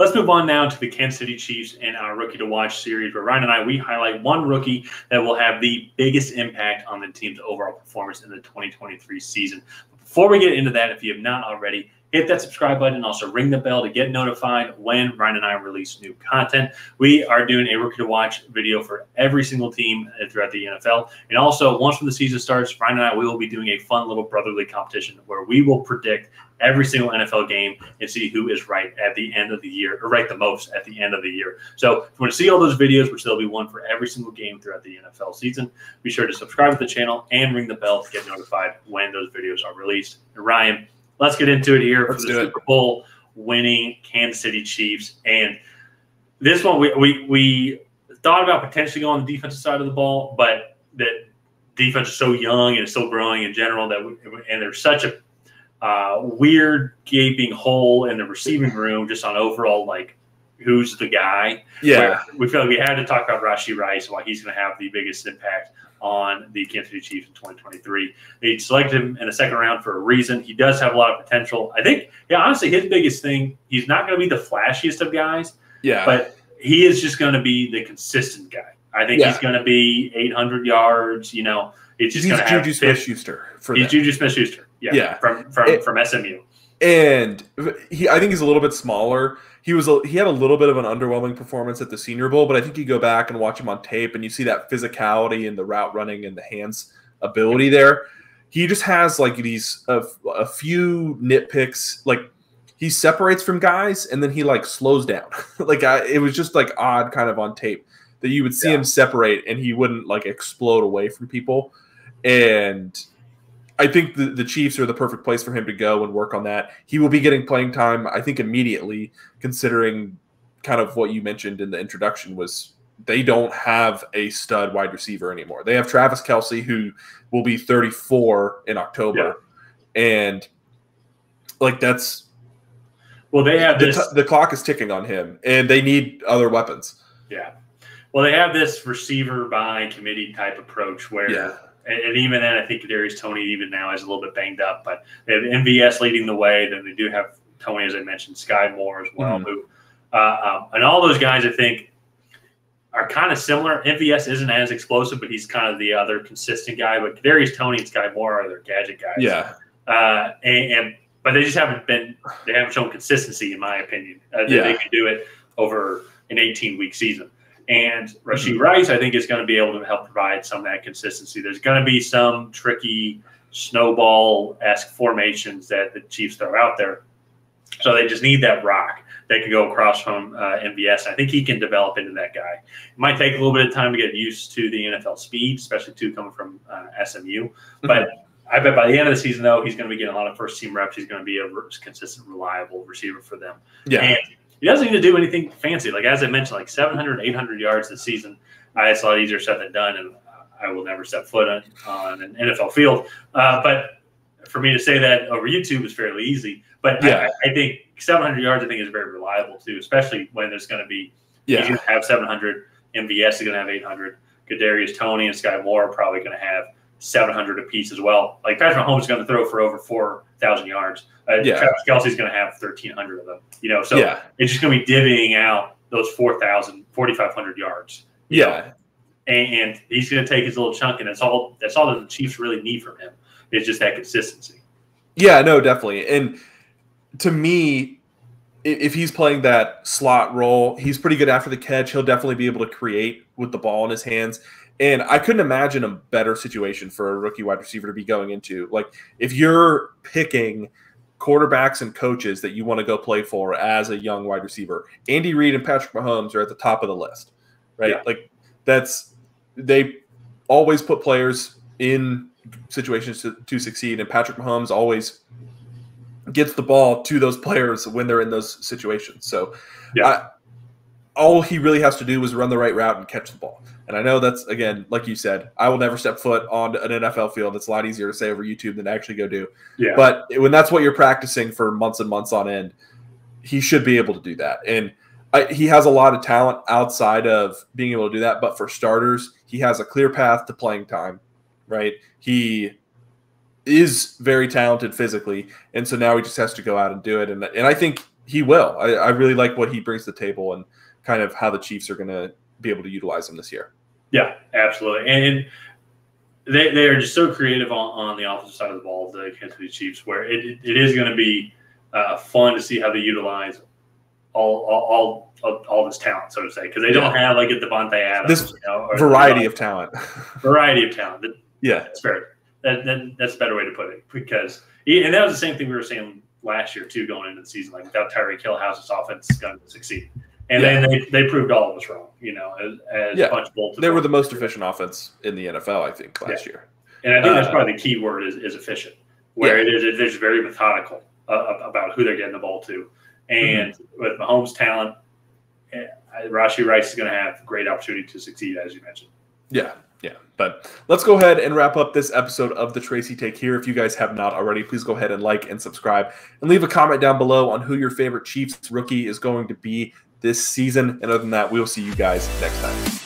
let's move on now to the Kansas City Chiefs and our Rookie to Watch series, where Ryan and I, we highlight one rookie that will have the biggest impact on the team's overall performance in the 2023 season. Before we get into that, if you have not already, hit that subscribe button and also ring the bell to get notified when Ryan and I release new content. We are doing a Rookie to Watch video for every single team throughout the NFL. And also, once when the season starts, Ryan and I, we will be doing a fun little brotherly competition where we will predict every single NFL game and see who is right at the end of the year, or right the most at the end of the year. So if you want to see all those videos, which there'll be one for every single game throughout the NFL season, be sure to subscribe to the channel and ring the bell to get notified when those videos are released. And Ryan, let's get into it here for the Super Bowl winning Kansas City Chiefs. And this one, we thought about potentially going on the defensive side of the ball, but that defense is so young and still growing in general and there's such a weird gaping hole in the receiving room just on overall, like, who's the guy. Yeah. We feel like we had to talk about Rashee Rice and why he's going to have the biggest impact on the Kansas City Chiefs in 2023. They selected him in the second round for a reason. He does have a lot of potential. I think, honestly, his biggest thing, he's not going to be the flashiest of guys, but he is just going to be the consistent guy. I think he's going to be 800 yards. It's just going to have Juju Smith-Schuster. He's Juju Smith-Schuster. Yeah. From SMU. And I think he's a little bit smaller. He had a little bit of an underwhelming performance at the Senior Bowl, but I think you go back and watch him on tape and you see that physicality and the route running and the hands ability there. He just has like these a few nitpicks. Like, he separates from guys and then he like slows down. It was just like odd kind of on tape that you would see him separate and he wouldn't like explode away from people. And I think the Chiefs are the perfect place for him to go and work on that. He will be getting playing time, I think, immediately, considering kind of what you mentioned in the introduction was they don't have a stud wide receiver anymore. They have Travis Kelce, who will be 34 in October. Yeah. And, like, that's – well, they have this – the clock is ticking on him, and they need other weapons. Yeah. Well, they have this receiver by committee type approach where and even then, I think Kadarius Toney even now is a little bit banged up, but they have MVS leading the way. Then they do have Toney, as I mentioned, Sky Moore as well, who and all those guys I think are kind of similar. MVS isn't as explosive, but he's kind of the other consistent guy. But Kadarius Toney and Sky Moore are their gadget guys. Yeah. But they just haven't shown consistency, in my opinion. They can do it over an 18-week season. And Rashee Rice, I think, is going to be able to help provide some of that consistency. There's going to be some tricky snowball-esque formations that the Chiefs throw out there. So they just need that rock that can go across from MVS. I think he can develop into that guy. It might take a little bit of time to get used to the NFL speed, especially coming from SMU. But I bet by the end of the season, though, he's going to be getting a lot of first-team reps. He's going to be a consistent, reliable receiver for them. Yeah. And he doesn't need to do anything fancy. Like, as I mentioned, like 700, 800 yards this season. It's a lot easier said than done, and I will never step foot on an NFL field. But for me to say that over YouTube is fairly easy. But I think 700 yards, I think, is very reliable, too, especially when there's going to be he's going to have 700. MVS is going to have 800. Kadarius Toney and Sky Moore are probably going to have 700 apiece as well. Like, Patrick Mahomes is going to throw for over 4,000 yards. Travis Kelce's going to have 1,300 of them. So it's just going to be divvying out those 4,500 yards. And he's going to take his little chunk, and that's all that the Chiefs really need from him. It's just that consistency. Yeah, no, definitely. And to me, if he's playing that slot role, he's pretty good after the catch. He'll definitely be able to create with the ball in his hands. And I couldn't imagine a better situation for a rookie wide receiver to be going into. Like, if you're picking quarterbacks and coaches that you want to go play for as a young wide receiver, Andy Reid and Patrick Mahomes are at the top of the list, right? Yeah. Like, they always put players in situations to succeed, and Patrick Mahomes always gets the ball to those players when they're in those situations. So all he really has to do is run the right route and catch the ball. And I know that's, again, like you said, I will never step foot on an NFL field. It's a lot easier to say over YouTube than to actually go do. Yeah. But when that's what you're practicing for months and months on end, he should be able to do that. And he has a lot of talent outside of being able to do that. But for starters, he has a clear path to playing time, right? He is very talented physically. And so now he just has to go out and do it. And I think he will. I really like what he brings to the table and kind of how the Chiefs are going to be able to utilize him this year. Yeah, absolutely. And they are just so creative on the offensive side of the ball, the Kansas City Chiefs, where it is going to be fun to see how they utilize all this talent, so to say, because they don't have like a Devontae Adams. This variety of talent. Variety of talent. Yeah, that's fair. That's a better way to put it, because and that was the same thing we were saying last year too, going into the season. Like, without Tyreek Hill, how's this offense going to succeed? And then they proved all of us wrong. As punchable. They were the most efficient offense in the NFL, I think, last year. And I think that's probably the key word is efficient, where they're just very methodical about who they're getting the ball to. And with Mahomes' talent, Rashee Rice is going to have great opportunity to succeed, as you mentioned. Yeah. But let's go ahead and wrap up this episode of the Tracy Take here. If you guys have not already, please go ahead and like and subscribe and leave a comment down below on who your favorite Chiefs rookie is going to be this season. And other than that, we'll see you guys next time.